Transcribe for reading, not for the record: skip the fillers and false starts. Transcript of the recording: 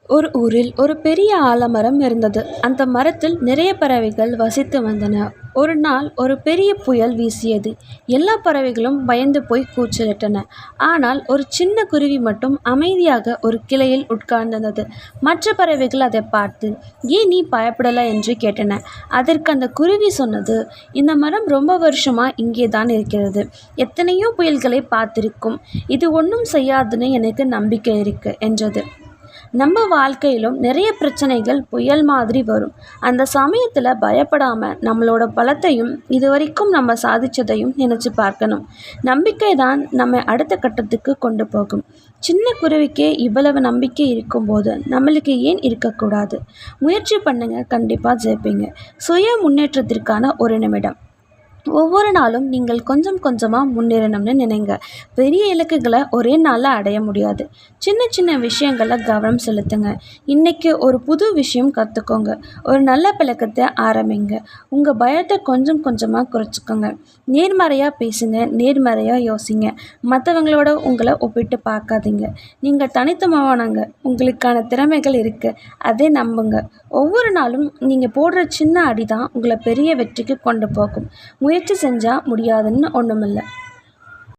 ஒரு ஊரில் ஒரு பெரிய ஆலமரம் இருந்தது. அந்த மரத்தில் நிறைய பறவைகள் வசித்து வந்தன. ஒரு நாள் ஒரு பெரிய புயல் வீசியது. எல்லா பறவைகளும் பயந்து போய் கூச்சலிட்டன. ஆனால் ஒரு சின்ன குருவி மட்டும் அமைதியாக ஒரு கிளையில் உட்கார்ந்திருந்தது. மற்ற பறவைகள் அதை பார்த்து, "ஏன் நீ பயப்படல?" என்று கேட்டன. அதற்கு அந்த குருவி சொன்னது, "இந்த மரம் ரொம்ப வருஷமா இங்கே தான் இருக்கிறது. எத்தனையோ புயல்களை பார்த்திருக்கும். இது ஒன்றும் செய்யாதுன்னு எனக்கு நம்பிக்கை இருக்கு" என்றது. நம்ம வாழ்க்கையிலும் நிறைய பிரச்சனைகள் புயல் மாதிரி வரும். அந்த சமயத்தில் பயப்படாம நம்மளோட பலத்தையும் இதுவரைக்கும் நம்ம சாதிச்சதையும் நினச்சி பார்க்கணும். நம்பிக்கை தான் நம்ம அடுத்த கட்டத்துக்கு கொண்டு போகும். சின்ன குருவிக்கே இவ்வளவு நம்பிக்கை இருக்கும்போது நம்மளுக்கு ஏன் இருக்கக்கூடாது? முயற்சி பண்ணுங்க, கண்டிப்பாக ஜெயிப்பீங்க. சுய முன்னேற்றத்திற்கான ஒரு நிமிடம். ஒவ்வொரு நாளும் நீங்கள் கொஞ்சம் கொஞ்சமாக முன்னேறணும்னு நினைங்க. பெரிய இலக்குகளை ஒரே நாளில் அடைய முடியாது. சின்ன சின்ன விஷயங்களில் கவனம் செலுத்துங்க. இன்றைக்கி ஒரு புது விஷயம் கற்றுக்கோங்க. ஒரு நல்ல பழக்கத்தை ஆரம்பிங்க. உங்கள் பயத்தை கொஞ்சம் கொஞ்சமாக குறைச்சிக்கோங்க. நேர்மறையாக பேசுங்க, நேர்மறையாக யோசிங்க. மற்றவங்களோட உங்களை ஒப்பிட்டு பார்க்காதீங்க. நீங்கள் தனித்துவமானவங்க. உங்களுக்கான திறமைகள் இருக்குது. அதை நம்புங்க. ஒவ்வொரு நாளும் நீங்கள் போடுற சின்ன அடி தான் உங்களை பெரிய வெற்றிக்கு கொண்டு போகும். முயற்சி செஞ்சால் முடியாதுன்னு ஒன்றுமில்லை.